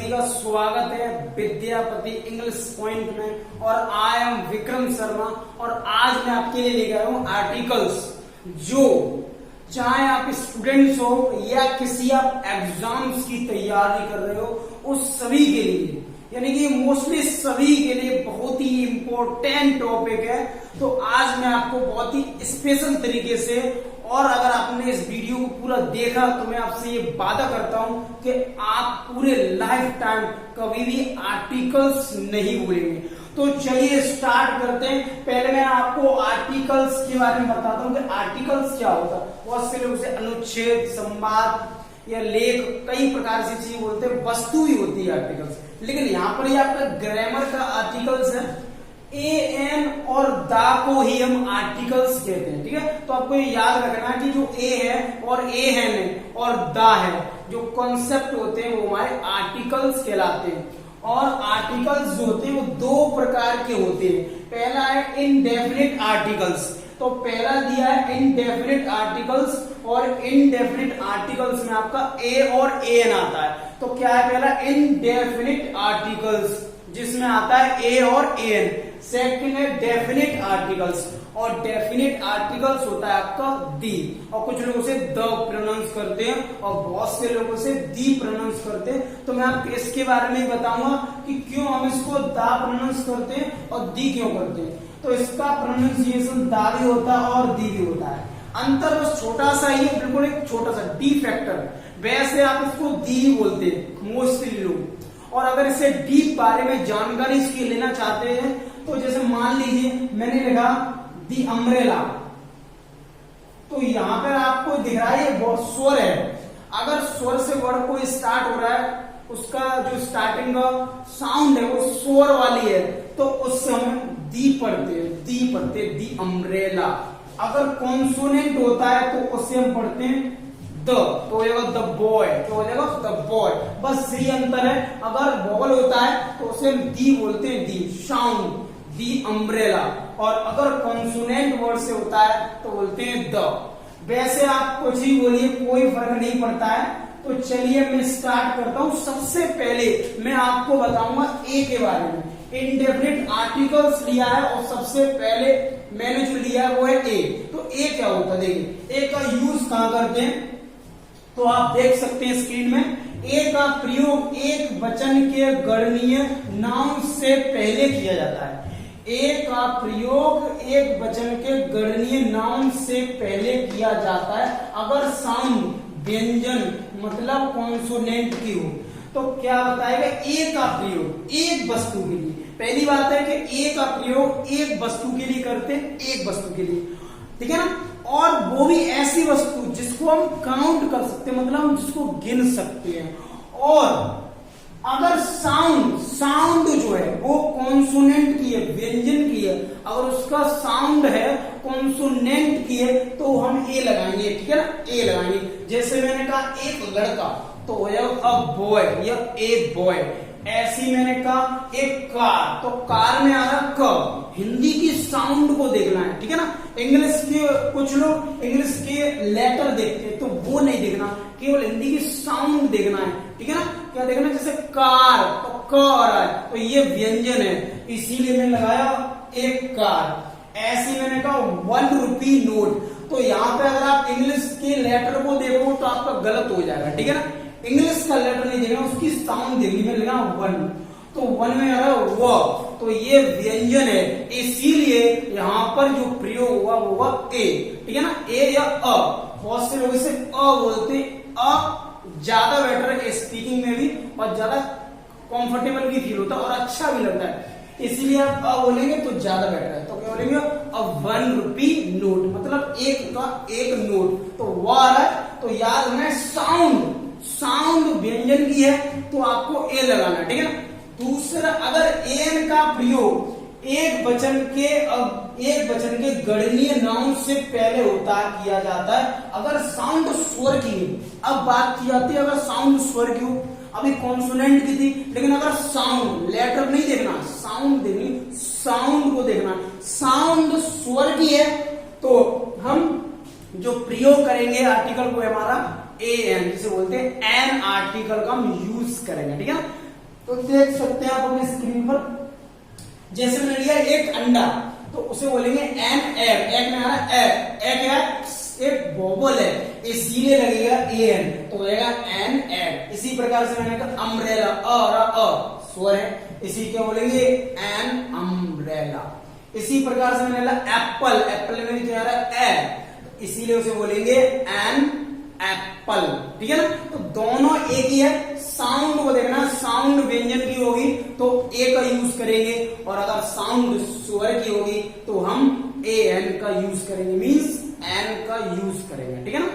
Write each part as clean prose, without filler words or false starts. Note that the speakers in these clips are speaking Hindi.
सभी का स्वागत है विद्यापति इंग्लिश पॉइंट में। और आई एम विक्रम शर्मा और आज मैं आपके लिए लेकर आया हूँ आर्टिकल्स जो चाहे आप स्टूडेंट्स हो या किसी आप एग्जाम्स की तैयारी कर रहे हो उस सभी के लिए, यानी कि मोस्टली सभी के लिए बहुत ही इंपॉर्टेंट टॉपिक है। तो आज मैं आपको बहुत ही स्पेशल तरीके से, और अगर आपने इस वीडियो को पूरा देखा तो मैं आपसे ये वादा करता हूं कि आप पूरे लाइफ टाइम कभी भी आर्टिकल्स नहीं भूलेंगे। तो चलिए स्टार्ट करते हैं। पहले मैं आपको आर्टिकल्स के बारे में बताता हूं कि आर्टिकल्स क्या होता है। बहुत से लोग उसे अनुच्छेद, संवाद या लेख कई प्रकार से चीज बोलते हैं, वस्तु ही होती है आर्टिकल्स। लेकिन यहाँ पर ये आपका ग्रामर का आर्टिकल्स है। ए एन और दा को ही हम आर्टिकल्स कहते हैं, ठीक है। तो आपको ये याद रखना कि जो ए है और ए है और दा है, जो कॉन्सेप्ट होते हैं वो हमारे आर्टिकल्स कहलाते हैं। और आर्टिकल्स जो होते हैं वो दो प्रकार के होते हैं। पहला है इनडेफिनिट आर्टिकल्स। तो पहला दिया है इनडेफिनिट आर्टिकल्स, और इनडेफिनिट आर्टिकल्स में आपका ए और ए एन आता है। तो क्या है पहला इनडेफिनिट आर्टिकल्स जिसमें आता है ए और ए एन। सेकंड है डेफिनिट आर्टिकल्स, और डेफिनिट आर्टिकल्स होता है आपका दी, और कुछ लोग उसे द प्रोनाउंस करते हैं और बहुत से लोग उसे दी प्रोनाउंस करते हैं। तो मैं आपको इसके बारे में बताऊंगा कि क्यों हम इसको दा प्रोनाउंस करते हैं और दी क्यों करते हैं। तो इसका प्रोनाउंसिएशन दा भी होता है और दी भी होता है। अंतर बस छोटा सा ही है, बिल्कुल एक छोटा सा डी फैक्टर। वैसे आप इसको दी बोलते हैं मोस्टली लोग। और अगर इसे डीप बारे में जानकारी इसकी लेना चाहते हैं तो जैसे मान लीजिए मैंने लिखा दी अम्ब्रेला, तो यहां पर आपको दिख रहा है ये स्वर है। अगर स्वर से वर्ड कोई स्टार्ट हो रहा है, उसका जो स्टार्टिंग का साउंड है वो स्वर वाली है, तो उससे हम दी पढ़ते हैं, दी पढ़ते हैं, दी अम्ब्रेला। अगर कॉन्सोनेंट होता है तो उससे हम पढ़ते हैं द, तो हो जाएगा द बॉय, तो हो जाएगा द बॉय। बस यही अंतर है। अगर वॉवल होता है तो उसे हम दी बोलते हैं, दी साउंड, दी अम्ब्रेला। और अगर कॉन्सोनेंट वर्ड से होता है तो बोलते हैं द। वैसे आप कुछ ही बोलिए, कोई फर्क नहीं पड़ता है। तो चलिए मैं स्टार्ट करता हूं। सबसे पहले मैं आपको बताऊंगा ए के बारे में। इनडेफिनिट आर्टिकल्स लिया है और सबसे पहले मैंने जो लिया है वो है ए। तो ए क्या होता है, देखिए ए का यूज कहां करते हैं, तो आप देख सकते हैं स्क्रीन में। ए का प्रयोग एक वचन के गणनीय नाउन से पहले किया जाता है। ए का प्रयोग एक वचन के गणनीय नाउन से पहले किया जाता है अगर साउंड व्यंजन मतलब कॉन्सोनेंट की हो। तो क्या बताएगा, ए का प्रयोग एक वस्तु के लिए। पहली बात है कि ए का प्रयोग एक वस्तु के लिए करते हैं, एक वस्तु के लिए, ठीक है ना। और वो भी ऐसी वस्तु जिसको हम काउंट कर सकते हैं, मतलब हम जिसको गिन सकते हैं। और अगर साउंड जो है वो कॉन्सोनेंट की है, व्यंजन की है, अगर उसका साउंड है कॉन्सोनेंट की है तो हम ए लगाएंगे, ठीक है ना, ए लगाएंगे। जैसे मैंने कहा एक लड़का, तो हो जाएगा अ बॉय या ए बॉय। ऐसी मैंने कहा एक कार, तो कार में आ रहा क। हिंदी की साउंड को देखना है, ठीक है ना। इंग्लिश के कुछ लोग इंग्लिश के लेटर देखते हैं, तो वो नहीं देखना, केवल हिंदी की साउंड देखना है, ठीक है ना। क्या देखना है, जैसे कार, तो क आ रहा है, तो ये व्यंजन है, इसीलिए मैंने लगाया एक कार। ऐसी मैंने कहा 1 रुपी नोट, तो यहाँ पे अगर आप इंग्लिश के लेटर को देखो तो आपका गलत हो जाएगा, ठीक है ना। इंग्लिश का लेटर नहीं देखना, उसकी साउंड देखनी। मैंने लिखा 1, तो 1 में आ रहा है व, तो ये व्यंजन है, इसीलिए यहाँ पर जो प्रयोग हुआ वो हुआ ए, ठीक है ना, ए या अ। बहुत से लोग इसे अ बोलते हैं। अ ज्यादा बेटर है स्पीकिंग में भी, और ज्यादा कंफर्टेबल भी फील होता है और अच्छा भी लगता है, इसीलिए आप अ बोलेंगे तो ज्यादा बेटर है। तो क्या बोलेंगे, अ 1 रुपी नोट, मतलब एक का एक नोट। तो वो आ रहा है, तो याद रखना है साउंड व्यंजन की है तो आपको ए लगाना, ठीक है ना। दूसरा, अगर एन का प्रयोग एक वचन के गणनीय नाउन से पहले किया जाता है अगर साउंड स्वर की है। अब बात की जाती है अगर साउंड स्वर की हो, अभी कॉन्सोनेंट की थी, लेकिन अगर साउंड, लेटर नहीं देखना, साउंड देखनी, साउंड को देखना, साउंड स्वर की है तो हम जो प्रयोग करेंगे आर्टिकल को हमारा ए एन जिसे बोलते हैं एन आर्टिकल का हम यूज करेंगे, ठीक है ना। तो देख सकते हैं आप अपनी स्क्रीन पर, जैसे मैंने लिया एक अंडा तो उसे बोलेंगे एन एग, एग में आ रहा एग है, एक बॉबल है, इसीलिए लगेगा एन तो होगा एन एग। इसी प्रकार से मैंने कहा अम्ब्रेला, अ स्वर है, इसी क्या बोलेंगे एन अम्ब्रेला। इसी प्रकार से मैंने लिया एप्पल, एप्पल में क्या आ रहा है ए, इसीलिए उसे बोलेंगे एन एप्पल, ठीक है ना। तो दोनों एक ही है, साउंड को देखना, साउंड व्यंजन की होगी तो ए का यूज करेंगे और अगर साउंड स्वर की होगी तो हम ए एन का यूज करेंगे, मींस एन का यूज करेंगे, ठीक है ना।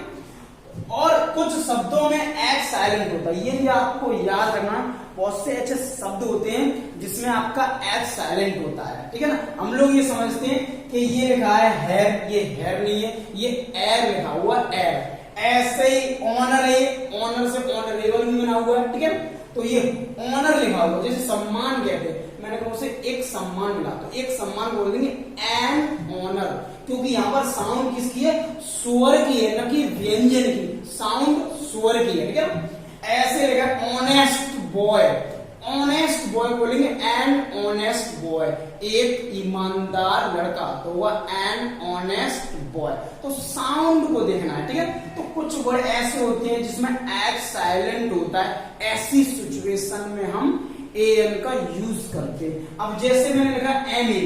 और कुछ शब्दों में एक्स साइलेंट होता है, ये भी आपको याद रखना। बहुत से ऐसे शब्द होते हैं जिसमें आपका एक्स साइलेंट होता है, ठीक है ना। हम लोग ये समझते हैं कि ये लिखा है हेयर, ये हेयर नहीं है, ये एर लिखा हुआ एर। ऐसे ही ऑनर है, ऑनर से ऑनरेबल भी बना हुआ है, ठीक है। तो ये ऑनर लिखा हुआ, जैसे सम्मान कहते हैं, मैंने कहा उसे एक सम्मान मिला तो एक सम्मान बोल देंगे एन ऑनर, क्योंकि यहाँ पर साउंड किसकी है, स्वर की है, न कि व्यंजन की, साउंड स्वर की है, ठीक है। ऐसे लिखा ऑनेस्ट बॉय, ऑनेस्ट बॉय बोलेंगे एन ऑनेस्ट बॉय, एक ईमानदार लड़का, तो वह एन ऑनेस्ट बॉय। तो साउंड को देखना है, ठीक है। तो कुछ वर्ड ऐसे होते हैं जिसमें एक्स साइलेंट होता है, ऐसी सिचुएशन में हम ए एन का यूज करते हैं। अब जैसे मैंने लिखा एम ए,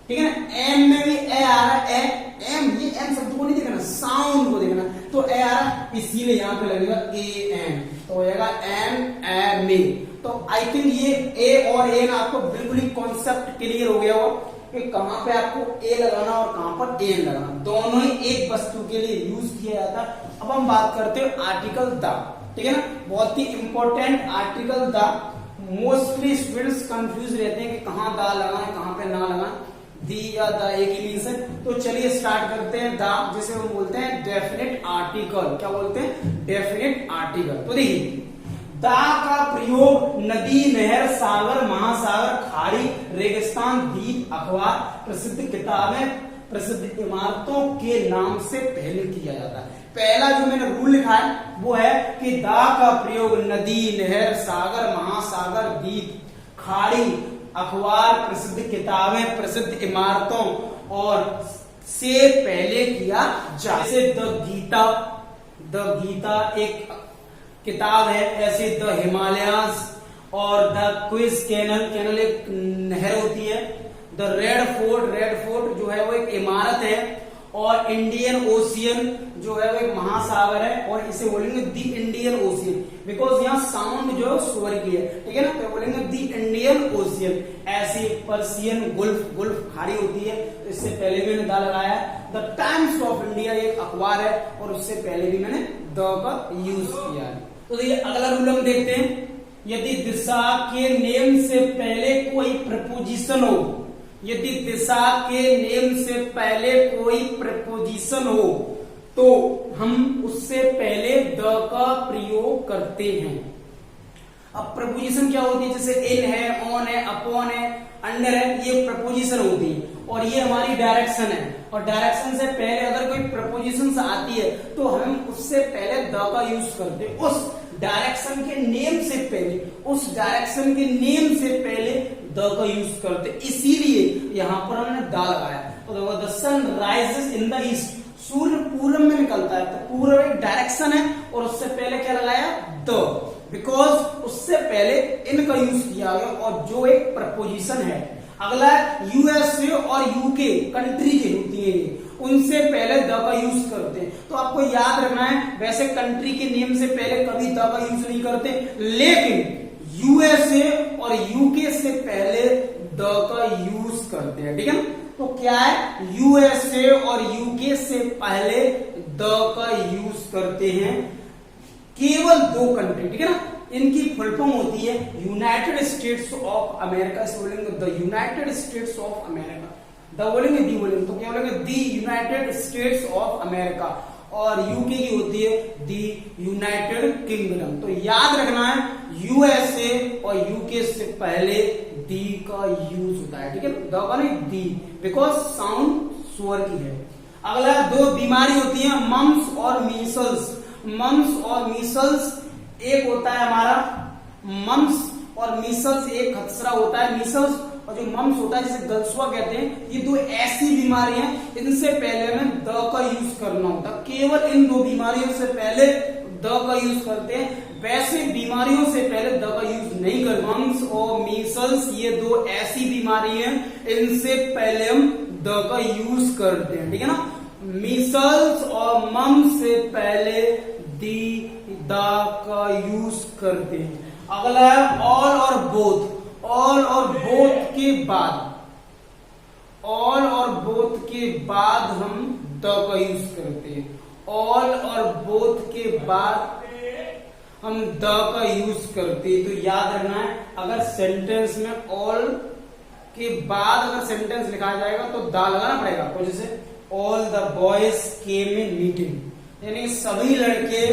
ठीक है ना, एम में भी ए आ रहा है, एम, ये एम शब्द को नहीं देखना, साउंड को देखना, तो ए आ रहा, इसीलिए यहां पे लगेगा ए एन, तो हो जाएगा एम एम ए। तो आई थिंक ये ए और एन आपको बिल्कुल ही कॉन्सेप्ट क्लियर हो गया होगा कि कहां पे आपको ए लगाना और कहां पर एन लगाना, दोनों ही एक वस्तु के लिए यूज किया जाता है। अब हम बात करते हैं आर्टिकल द, ठीक है ना, बहुत ही इंपॉर्टेंट आर्टिकल द। मोस्टली स्टूडेंट्स कंफ्यूज रहते हैं कि कहां द लगाएं कहां पे ना लगाएं, दी या द एक ही मीन्स है। तो चलिए स्टार्ट करते हैं द, जिसे हम बोलते हैं डेफिनेट आर्टिकल। क्या बोलते हैं, डेफिनेट आर्टिकल। तो देखिए दा का प्रयोग नदी, नहर, सागर, महासागर, खाड़ी, रेगिस्तान, द्वीप, अखबार, प्रसिद्ध किताबें, प्रसिद्ध इमारतों के नाम से पहले किया जाता है। पहला जो मैंने रूल लिखा है वो है कि दा का प्रयोग नदी, नहर, सागर, महासागर, द्वीप, खाड़ी, अखबार, प्रसिद्ध किताबें, प्रसिद्ध इमारतों और से पहले किया जाए। जैसे द गीता एक किताब है, ऐसे द हिमालयास और द क्विज कैनल, कैनल एक नहर होती है। द रेड फोर्ट जो है वो एक इमारत है, और इंडियन ओशियन जो है वो एक महासागर है, और इसे बोलेंगे द इंडियन ओशियन, बिकॉज यहाँ साउंड जो है स्वर की है, ठीक है ना, तो बोलेंगे द इंडियन ओशियन। ऐसी पर्सियन गुल्फ खाड़ी होती है, तो इससे पहले भी मैंने द लगाया। द टाइम्स ऑफ इंडिया एक अखबार है, और उससे पहले भी मैंने द का यूज किया है। तो देखिए अगला रूल हम देखते हैं, यदि दिशा के नेम से पहले कोई प्रपोजिशन हो, यदि दिशा के नेम से पहले कोई प्रपोजिशन हो तो हम उससे पहले द का प्रयोग करते हैं। अब प्रपोजिशन क्या होती है, जैसे इन है, ऑन है, अपॉन है, अंडर है, ये प्रपोजिशन होती है, और ये हमारी डायरेक्शन है। और डायरेक्शन से पहले अगर कोई प्रपोजिशन आती है तो हम उससे पहले द का यूज करते हैं। उस डायरेक्शन के नेम से पहले, उस डायरेक्शन के नेम से पहले द का यूज करते, इसीलिए यहां पर हमने द लगाया। तो देखो the sun rises in the east, सूर्य पूर्व में निकलता है, तो पूर्व एक डायरेक्शन है, और उससे पहले क्या लगाया, द, बिकॉज उससे पहले इन का यूज किया गया, और जो एक प्रपोजिशन है। अगला यूएसए और यूके कंट्री जो होती है उनसे पहले द का यूज करते हैं। तो आपको याद रखना है, वैसे कंट्री के नेम से पहले कभी द का यूज नहीं करते, लेकिन यूएसए और यूके से पहले द का यूज करते हैं, ठीक है ना। तो क्या है, यूएसए और यूके से पहले द का यूज करते हैं केवल दो कंट्री, ठीक है ना। इनकी फुल फॉर्म होती है यूनाइटेड स्टेट्स ऑफ अमेरिका, इसे बोलेंगे the United states of America, the बोलेंगे दी बोलेंगे, तो क्या बोलेंगे, दी यूनाइटेड स्टेट्स ऑफ अमेरिका। और यूके की होती है दी यूनाइटेड किंगडम। तो याद रखना है यूएसए और यूके से पहले दी का यूज होता है, ठीक है, द का नहीं, दी, बिकॉज साउंड स्वर की है। अगला दो बीमारी होती है, मम्स और मीसल्स। मम्स और मीसल्स, एक होता है हमारा मम्स और मीसल्स एक खसरा होता है। मीसल्स और जो मम्स होता है जिसे गलसुआ कहते हैं, ये दो ऐसी बीमारी हैं, इनसे पहले हमें द का यूज करना होता है। केवल इन दो बीमारियों से पहले द का यूज करते हैं, वैसे बीमारियों से पहले द का यूज नहीं करते। मम्स और मीसल्स ये दो ऐसी बीमारी हैं, इनसे पहले हम द का यूज करते हैं, ठीक है ना। मीसल्स और मम्स से पहले द का यूज करते हैं। अगला है ऑल और बोथ। ऑल और बोथ के बाद, ऑल और बोथ के बाद हम द का यूज करते हैं। ऑल और बोथ के बाद हम द का यूज करते हैं। तो याद रखना है, अगर सेंटेंस में ऑल के बाद अगर सेंटेंस लिखा जाएगा तो द लगाना पड़ेगा। तो जैसे all the boys came in meeting, यानी सभी लड़के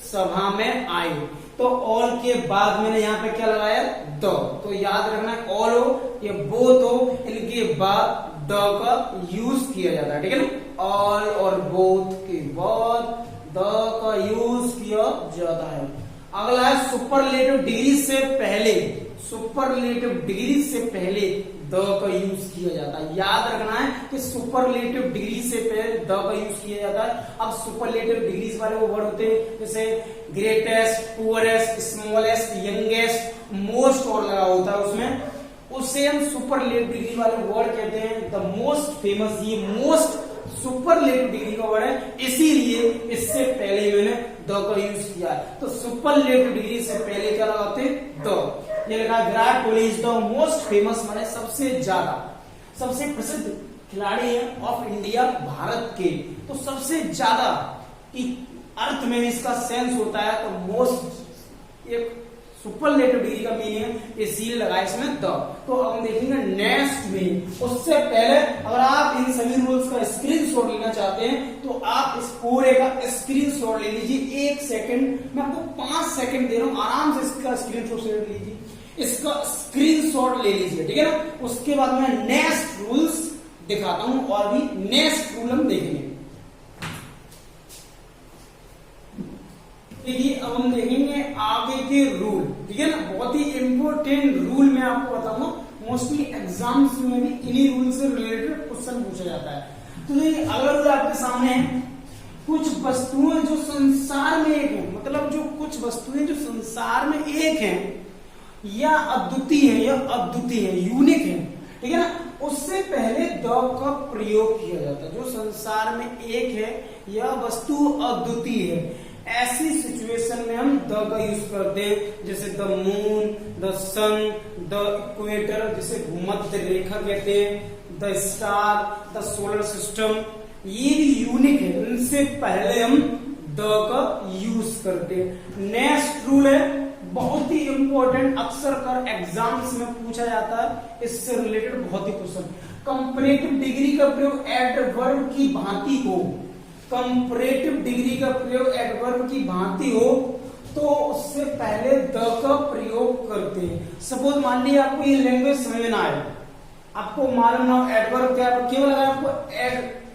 सभा में आए, तो ऑल के बाद मैंने यहाँ पे क्या लगाया, द। तो याद रखना है, ऑल हो या बोथ हो, इनके बाद द का यूज किया जाता है, ठीक है ना। ऑल और बोथ के बाद द का यूज किया जाता है। अगला है सुपरलेटिव डिग्री से पहले। सुपरलेटिव डिग्री से पहले द का यूज किया जाता है। याद रखना है कि सुपरलेटिव डिग्री से पहले द का यूज किया जाता है। अब सुपरलेटिव डिग्रीज वाले वो वर्ड होते हैं जैसे greatest, poorest, smallest, youngest, most और लगा होता है उसमें, उससे हम सुपरलेटिव डिग्री वाले वर्ड कहते हैं। द मोस्ट फेमस, ये मोस्ट सुपरलेटिव डिग्री का वर्ड है, इसीलिए इससे पहले मैंने द का यूज किया है। तो सुपरलेटिव डिग्री से पहले क्या लगाते हैं, द। ये लिखा Virat Kohli is the most famous, माने सबसे ज्यादा, सबसे प्रसिद्ध खिलाड़ी है ऑफ इंडिया, भारत के। तो सबसे ज्यादा की अर्थ में इसका सेंस होता है, तो मोस्ट एक सुपरलेटिव डिग्री का मीनिंग है, इसीलिए लगाया इसमें द। तो अब हम देखेंगे नेक्स्ट मीनिंग। उससे पहले अगर आप इन सभी रूल्स का स्क्रीनशॉट लेना चाहते हैं तो आप इस पूरे का स्क्रीनशॉट ले लीजिए। 1 सेकंड, मैं आपको 5 सेकंड दे रहा हूं, आराम से इसका स्क्रीनशॉट ले लीजिए, इसका स्क्रीनशॉट ले लीजिए, ठीक है ना। उसके बाद मैं नेक्स्ट रूल्स दिखाता हूं और भी नेक्स्ट रूल हम देखेंगे। देखिए अब हम देखेंगे आगे के रूल, ठीक है ना। बहुत ही इंपॉर्टेंट रूल मैं आपको बताऊंगा, मोस्टली एग्जाम्स में भी इन्हीं रूल से रिलेटेड क्वेश्चन पूछा जाता है। तो देखिए अगला रूल आपके सामने है, कुछ वस्तुएं जो संसार में एक है, मतलब जो कुछ वस्तुएं जो संसार में एक हैं या अद्वितीय है, या अद्वितीय है, यूनिक है, ठीक है ना, उससे पहले द का प्रयोग किया जाता है। जो संसार में एक है या वस्तु अद्वितीय है, ऐसी सिचुएशन में हम द का यूज करते हैं। जैसे the moon, the sun, the equator जिसे भूमध्य रेखा कहते हैं, the star, the solar system, ये भी यूनिक है, इनसे पहले हम द का यूज करते हैं। नेक्स्ट रूल है बहुत ही इंपॉर्टेंट, अक्सर कर एग्जाम्स में पूछा जाता है, इससे रिलेटेड बहुत ही क्वेश्चन। कंपैरेटिव डिग्री का प्रयोग एडवर्ब की भांति हो, कंपैरेटिव डिग्री का प्रयोग एडवर्ब की भांति हो तो उससे पहले द का प्रयोग करते हैं। सपोज मान लीजिए आपको ये लैंग्वेज समझ में ना आए, आपको मालूम ना हो एडवर्ब क्या है, केवल अगर आपको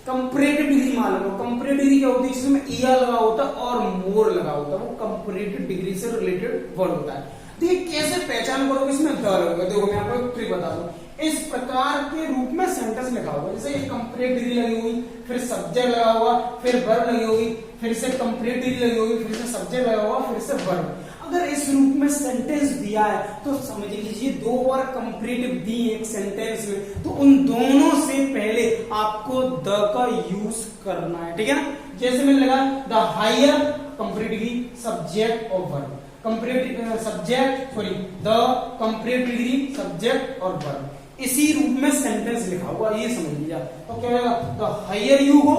कंपैरेटिव डिग्री मालूम हो, कंपैरेटिव डिग्री क्या होती है, जिसमें ईयर लगा होता है और मोर लगा होता है, वो कंपैरेटिव डिग्री से रिलेटेड वर्ड होता है। देखिए कैसे पहचान करोगे इसमें द लगेगा। देखो मैं आपको एक ट्रिक बता दूं, इस प्रकार के रूप में सेंटेंस लिखा होगा, जैसे ये कंपैरेटिव डिग्री लगी हुई, फिर सब्जेक्ट लगा हुआ, फिर वर्ब लगी होगी, फिर से कंपैरेटिव डिग्री लगी होगी, फिर से सब्जेक्ट लगा हुआ, फिर से वर्ब। अगर इस रूप में सेंटेंस दिया है तो समझ लीजिए दो बार कंपैरेटिव दी एक सेंटेंस में, तो उन दोनों से पहले आपको द का यूज करना है, ठीक है ना। जैसे मैंने लगा the higher comparative degree subject और verb, comparative subject sorry the comparative degree subject और वर्ब, इसी रूप में सेंटेंस लिखा हुआ, ये समझ लीजिए। तो क्या होगा, द हायर यू हो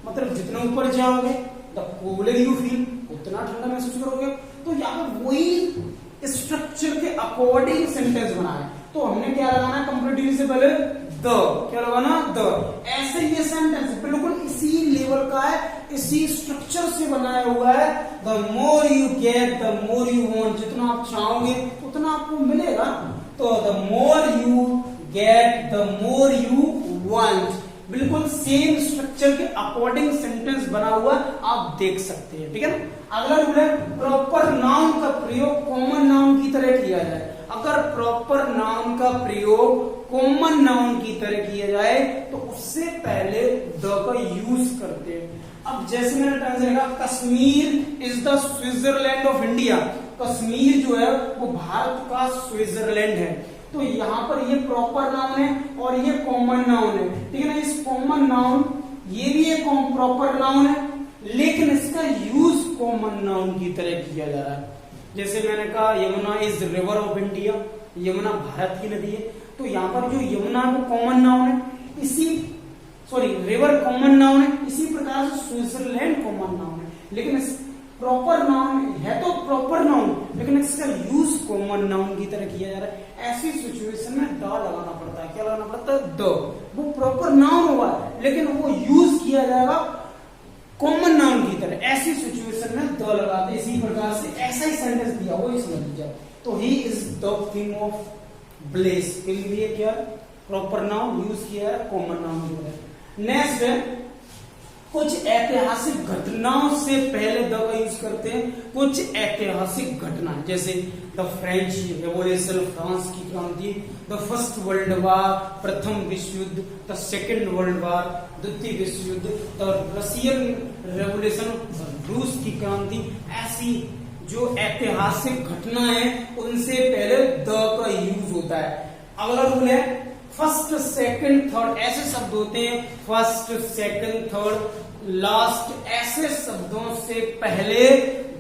मतलब जितना ऊपर जाओगे, द कूलर यू फील उतना ठंडा महसूस करोगे। तो यहाँ पर वही स्ट्रक्चर के अकॉर्डिंग सेंटेंस बना है, तो हमने क्या लगाना है, कंपैरेटिव से पहले द, क्या लगाना द। ऐसे ये सेंटेंस बिल्कुल इसी लेवल का है, इसी स्ट्रक्चर से बनाया हुआ है। The more you get the more you want, जितना आप चाहोगे उतना आपको मिलेगा। तो the more you get the more you want, बिल्कुल सेम स्ट्रक्चर के अकॉर्डिंग सेंटेंस बना हुआ आप देख सकते हैं, ठीक है ना। अगला रूल है प्रॉपर नाउन का प्रयोग कॉमन नाउन की तरह किया जाए। अगर प्रॉपर नाउन का प्रयोग कॉमन नाउन की तरह किया जाए तो उससे पहले द का यूज करते हैं। अब जैसे मैंने ट्रांसलेट किया, Kashmir is the Switzerland of India. Kashmir जो है वो भारत का स्विट्जरलैंड है। तो यहाँ पर ये प्रॉपर नाउन है और ये कॉमन नाउन है, ठीक है ना। इस कॉमन नाउन ये भी एक प्रॉपर नाउन है, लेकिन इसका यूज कॉमन नाउन की तरह किया जा रहा है। जैसे मैंने कहा Yamuna is river of India, Yamuna Bharat की नदी है। तो यहाँ पर जो यमुना है वो कॉमन नाउन है, रिवर कॉमन नाउन है। इसी प्रकार से स्विट्जरलैंड कॉमन नाउन है, लेकिन इस प्रॉपर नाउन है तो प्रॉपर नाउन, लेकिन इसका यूज कॉमन नाउन की तरह किया जा रहा है। ऐसी सिचुएशन में द लगाना पड़ता है। क्या लगाना पड़ता है? द। वो प्रॉपर नाउन हुआ लेकिन वो यूज किया जाएगा कॉमन नाउन की तरह। ऐसी सिचुएशन में द लगाते। इसी प्रकार से ऐसा ही सेंटेंस दिया वो इस नतीजा। तो he is the king of bless के लिए क्या प्रॉपर नाउन यूज किया है कॉमन नाउन की तरह। नेक्स्ट है कुछ ऐतिहासिक घटनाओं से पहले द का यूज करते हैं। कुछ ऐतिहासिक घटना जैसे द फ्रेंच रेवोल्यूशन, फ्रांस की क्रांति, द फर्स्ट वर्ल्ड वार, प्रथम विश्व युद्ध, द सेकेंड वर्ल्ड वार, द्वितीय विश्व युद्ध, द रशियन रेवोल्यूशन, रूस की क्रांति। ऐसी जो ऐतिहासिक घटना है उनसे पहले द का यूज होता है। अगला रूल है फर्स्ट सेकंड थर्ड ऐसे शब्द होते हैं। फर्स्ट सेकंड थर्ड लास्ट ऐसे शब्दों से पहले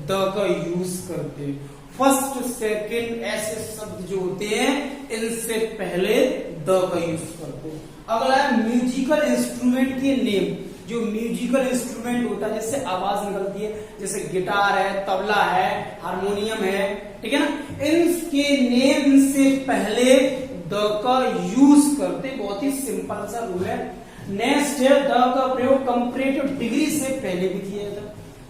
द का यूज करते हैं। फर्स्ट सेकंड ऐसे शब्द जो होते हैं इनसे पहले द का यूज करते हैं। अगला है म्यूजिकल इंस्ट्रूमेंट के नेम। जो म्यूजिकल इंस्ट्रूमेंट होता है जिससे आवाज निकलती है, जैसे गिटार है, तबला है, हारमोनियम है, ठीक है ना। इनके नेम से पहले द का यूज करते। बहुत ही सिंपल सा रूल है। नेक्स्ट है द का प्रयोग कंपैरेटिव डिग्री से पहले भी किया जाता है।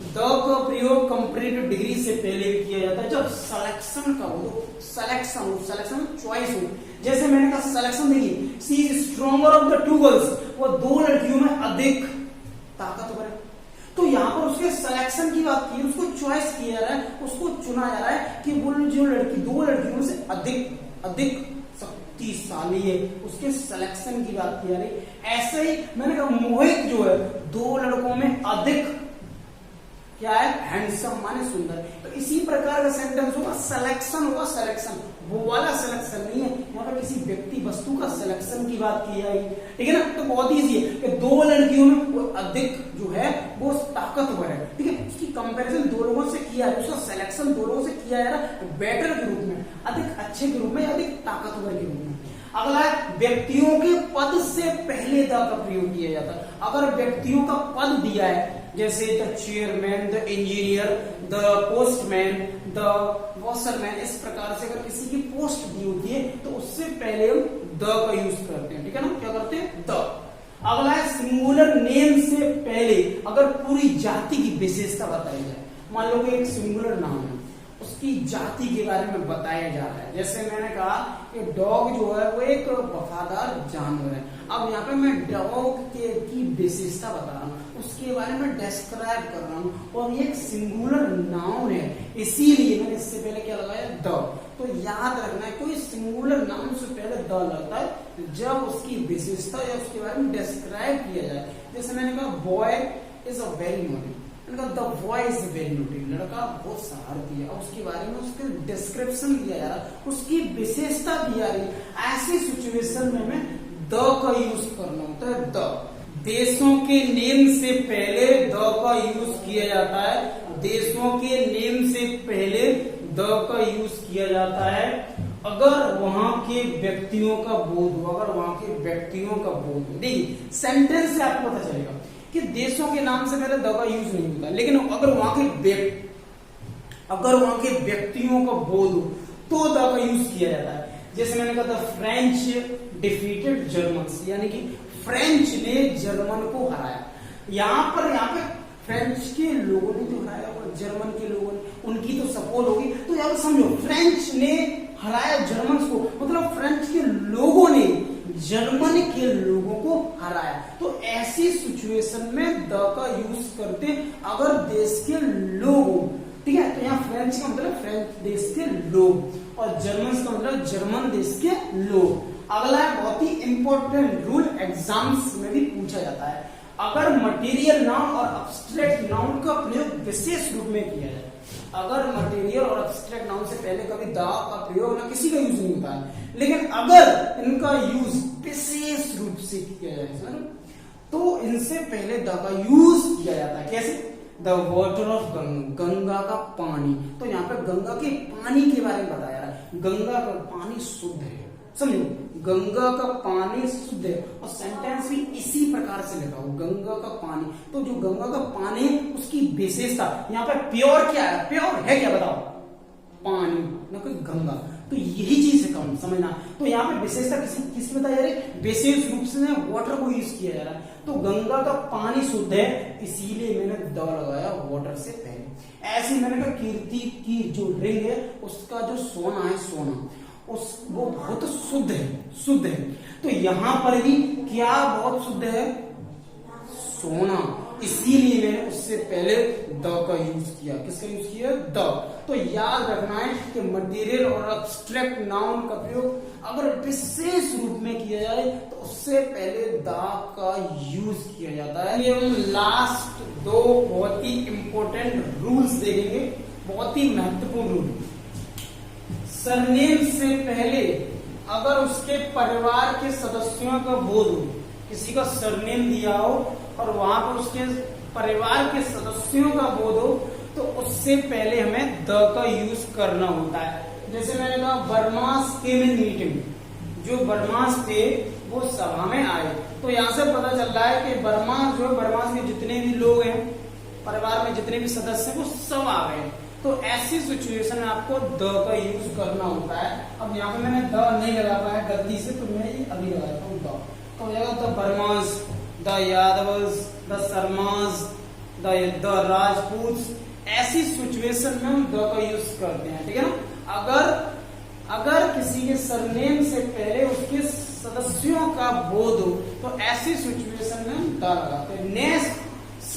द का प्रयोग कंपैरेटिव डिग्री से पहले भी किया जाता है जब सिलेक्शन का हो, सिलेक्शन चॉइस हो। जैसे मैंने कहा सिलेक्शन देखिए, she is stronger of the two girls, वो दो लड़कियों में अधिक ताकतवर है। तो यहाँ पर उसके सिलेक्शन की बात की, उसको चॉइस किया जा रहा है, उसको चुना जा रहा है कि वो जो लड़की दो लड़कियों से अधिक शक्तिशाली है, उसके सिलेक्शन की बात की जा रही। ऐसे ही मैंने कहा मोहित जो है दो लड़कों में अधिक क्या है हैंडसम माने सुंदर। तो इसी प्रकार का सेंटेंस होगा सिलेक्शन होगा, सिलेक्शन वो वाला सिलेक्शन नहीं है, यहाँ पर किसी व्यक्ति वस्तु का सिलेक्शन की बात की जाएगी, ठीक है ना। तो बहुत ईजी है कि दो लड़कियों में वो अधिक जो है वो ताकतवर है, ठीक है। उसकी कंपैरिजन दो लोगों से किया है, उसका सिलेक्शन दो लोगों से किया जा रहा है बेटर के रूप में, अधिक अच्छे के रूप में, अधिक ताकतवर के रूप में। अगला है व्यक्तियों के पद से पहले द का प्रयोग किया जाता है। अगर व्यक्तियों का पद दिया है जैसे the chairman, the engineer, the postman, the washerman, इस प्रकार से अगर किसी की पोस्ट दी होती है तो उससे पहले हम द का यूज करते हैं, ठीक है ना। क्या करते हैं? द। अगला है सिंगुलर नेम से पहले अगर पूरी जाति की विशेषता बताई जाए। मान लो कि एक सिंगुलर नाम है, उसकी जाति के बारे में बताया जा रहा है। जैसे मैंने कहा कि डॉग जो है वो एक वफादार जानवर है। अब यहाँ पे मैं डॉग की विशेषता बता रहा हूँ, उसके बारे में डिस्क्राइब कर रहा हूँ, और ये एक सिंगुलर नाउन है, इसीलिए मैंने इससे पहले क्या लगाया? द। तो याद रखना है कोई सिंगुलर नाउन से पहले द लगता है जब उसकी विशेषता या उसके बारे में डिस्क्राइब किया जाए। जैसे मैंने कहा boy is a very naughty, the boy is very naughty, लड़का बहुत शरारती है, और उसके बारे में उसके डिस्क्रिप्शन दिया जा रहा है, उसकी विशेषता दी जा रही है। ऐसी सिचुएशन में हमें द का यूज करना होता है। द। देशों के नेम से पहले द का यूज किया जाता है। देशों के नेम से पहले द का यूज किया जाता है अगर वहां के व्यक्तियों का बोध हो, अगर वहां के व्यक्तियों का बोध हो। देखिए सेंटेंस से आपको पता चलेगा कि देशों के नाम से पहले द का यूज नहीं होता, लेकिन अगर वहां के व्यक्तियों का बोध हो तो द का यूज किया जाता है। जैसे मैंने कहा था फ्रेंच डिफीटेड जर्मन्स, यानी कि फ्रेंच ने जर्मन को हराया। यहाँ पे फ्रेंच के लोगों ने जो हराया और जर्मन के लोगों ने, उनकी तो सपोर्ट होगी। तो यहाँ समझो फ्रेंच ने हराया जर्मन को, मतलब फ्रेंच के लोगों ने जर्मनी के लोगों को हराया। तो ऐसी सिचुएशन में द का यूज करते अगर देश के लोग, ठीक है। तो यहाँ फ्रेंच का मतलब फ्रेंच देश के लोग और जर्मन का मतलब जर्मन देश के लोग। अगला है बहुत ही इंपॉर्टेंट रूल, एग्जाम्स में भी पूछा जाता है। अगर मटेरियल नाउन और एब्स्ट्रैक्ट नाउन का प्रयोग विशेष रूप में किया जाए, अगर मटेरियल और एब्स्ट्रैक्ट नाउन से पहले कभी द का प्रयोग ना किसी का यूज नहीं होता है, लेकिन अगर इनका यूज विशेष रूप से किया जाए तो इनसे पहले द का यूज किया जाता है। कैसे? The water of Ganga, Ganga का पानी। तो यहाँ पे गंगा के पानी के बारे में बताया रहा है। गंगा का पानी शुद्ध है, समझो, गंगा का पानी शुद्ध है। और सेंटेंस भी इसी प्रकार से लिखा हो, गंगा का पानी। तो जो गंगा का पानी है उसकी विशेषता, यहाँ पे प्योर क्या है? प्योर है क्या बताओ? पानी, ना कोई गंगा। तो यही चीज है कम समझना। तो यहाँ पे विशेषता किस बताई जा रही है? विशेष रूप से वाटर को यूज किया जा रहा है। तो गंगा का पानी शुद्ध है, इसीलिए मैंने द लगाया वाटर से पहले। ऐसे मैंने कहा कीर्ति की जो रिंग है उसका जो सोना है, सोना वो बहुत शुद्ध है, शुद्ध है। तो यहां पर भी क्या बहुत शुद्ध है? सोना, इसीलिए मैंने उससे पहले द का यूज किया। किसका यूज किया? द। तो याद रखना है कि मटेरियल और एब्स्ट्रैक्ट नाउन का प्रयोग अगर विशेष रूप में किया जाए तो उससे पहले द का यूज किया जाता है। ये हम लास्ट दो बहुत ही इंपॉर्टेंट रूल्स देखेंगे, बहुत ही महत्वपूर्ण रूल। सरनेम से पहले अगर उसके परिवार के सदस्यों का बोध हो, किसी का सरनेम दिया हो और वहां पर उसके परिवार के सदस्यों का बोध हो, तो उससे पहले हमें द का यूज करना होता है। जैसे मैंने कहा बर्मास केम इन मीटिंग, जो बर्मास थे वो सभा में आए। तो यहाँ से पता चल रहा है कि बर्मास जो बर्मास के जितने भी लोग हैं, परिवार में जितने भी सदस्य हैं वो सब आ गए। तो ऐसी सिचुएशन में आपको द का यूज करना होता है। अब यहाँ पे मैंने द नहीं लगा पाया गलती से, तो मैं ये अभी लगाता हूँ द। तो हो जाएगा the Barmas, the Yadavs, the Sharmas, the Rajput. ऐसी सिचुएशन में हम द का यूज करते हैं, ठीक है ना। अगर किसी के सरनेम से पहले उसके सदस्यों का बोध हो तो ऐसी सिचुएशन में हम द लगाते हैं। नेक्स्ट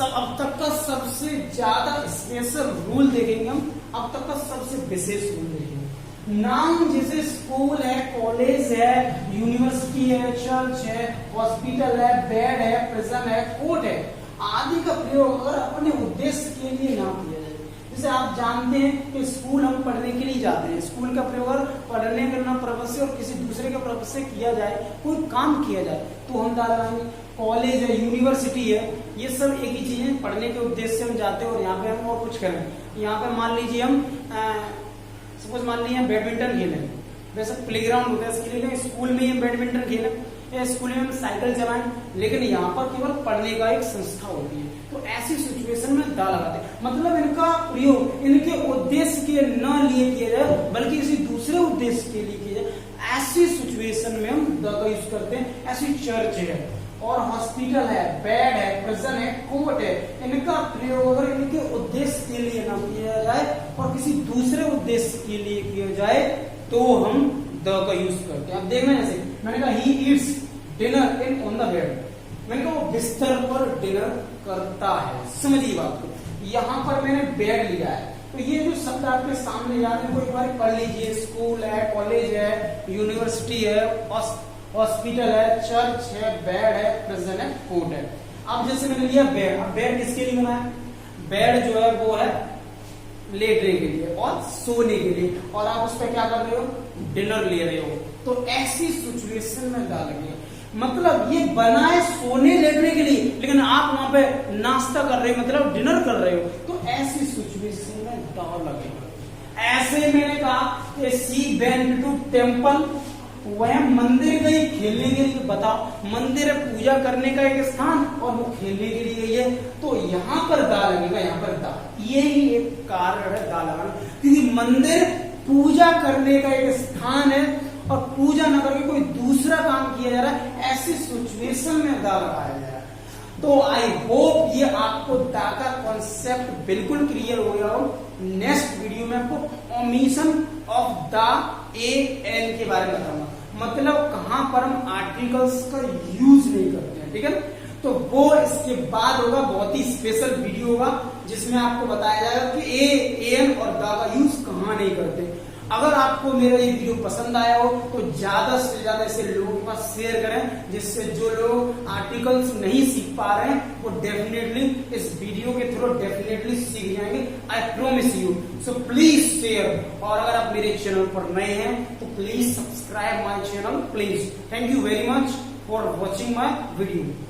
अब तक का सबसे ज्यादा स्पेशल रूल देखेंगे हम, अब तक का सबसे विशेष रूल देखेंगे। नाउन जैसे स्कूल है, कॉलेज है, यूनिवर्सिटी है, चर्च है, हॉस्पिटल है, बेड है, प्रिजन है, कोर्ट है आदि का प्रयोग अगर अपने उद्देश्य के लिए ना किया जाए, जैसे आप जानते हैं कि स्कूल हम पढ़ने के लिए जाते हैं, स्कूल का प्रयोग पढ़ने करना पर्पज से और किसी दूसरे के पर्पज से किया जाए, कोई काम किया जाए तो हम डालेंगे। कॉलेज है, यूनिवर्सिटी है, ये सब एक ही चीज है, पढ़ने के उद्देश्य से हम जाते हैं और यहाँ पे हम और कुछ करें। यहाँ पे मान लीजिए हम सपोज मान लीजिए बैडमिंटन खेलें, वैसे प्लेग्राउंड होता है इसके लिए, स्कूल में हम बैडमिंटन खेलें या स्कूल में हम साइकिल चलाएं, लेकिन यहाँ पर केवल पढ़ने का एक संस्था होती है। तो ऐसी सिचुएशन में दा लगाते हैं, मतलब इनका प्रयोग इनके उद्देश्य के न लिए किया जाए बल्कि किसी दूसरे उद्देश्य के लिए किया जाए। ऐसी सिचुएशन में हम द का यूज करते हैं। ऐसी चर्च है और हॉस्पिटल है, बेड है, प्रिजन है, कोर्ट है, इनका प्रयोग अगर इनके उद्देश्य के लिए न किया जाए और किसी दूसरे उद्देश्य के लिए किया जाए तो हम द का यूज करते हैं। अब देखना, जैसे मैंने कहा he eats dinner in on the bed, मैंने कहा वो बिस्तर पर डिनर करता है। समझिए बात को, यहाँ पर मैंने बेड लिया है, तो ये जो शब्द आपके सामने याद है वो एक बार पढ़ लीजिए। स्कूल है, कॉलेज है, यूनिवर्सिटी है, हॉस्पिटल है, चर्च है, बेड है, प्रिजन है, कोर्ट है। अब जैसे मैंने लिया बेड, अब बेड किसके लिए बना है? बेड जो है वो है लेटने के लिए और सोने के लिए, और आप उस पर क्या कर रहे हो? डिनर ले रहे हो। तो ऐसी सिचुएशन में डालेंगे, मतलब ये बना है सोने लेटने के लिए, लेकिन आप वहां पे नाश्ता कर रहे हो, मतलब डिनर कर रहे हो, तो ऐसी सिचुएशन में डाल लगेगा। ऐसे मैंने कहा सी वेंट टू टेम्पल, वह मंदिर गई खेलने के लिए। बताओ, मंदिर पूजा करने का एक स्थान और वो खेलने के लिए गई है, तो यहाँ पर दा लगेगा, यहाँ पर दा। यही एक कारण है दा लगाना, क्योंकि मंदिर पूजा करने का एक स्थान है और पूजा न करके कोई दूसरा काम किया जा रहा है, ऐसी सिचुएशन में दा लगाया जा रहा है। तो आई होप ये आपको दा का कॉन्सेप्ट बिल्कुल क्लियर हो गया हो। नेक्स्ट वीडियो में आपको omission of the a an के बारे में बताऊंगा, मतलब कहां पर हम आर्टिकल्स का यूज नहीं करते हैं, ठीक है। तो वो इसके बाद होगा, बहुत ही स्पेशल वीडियो होगा जिसमें आपको बताया जाएगा कि एन और द का यूज कहां नहीं करते। अगर आपको मेरा ये वीडियो पसंद आया हो तो ज्यादा से ज्यादा इसे लोगों के पास शेयर करें, जिससे जो लोग आर्टिकल्स नहीं सीख पा रहे हैं वो डेफिनेटली इस वीडियो के थ्रू डेफिनेटली सीख जाएंगे, I promise you. So please share, और अगर आप मेरे चैनल पर नए हैं तो please subscribe my channel please. Thank you very much for watching my video.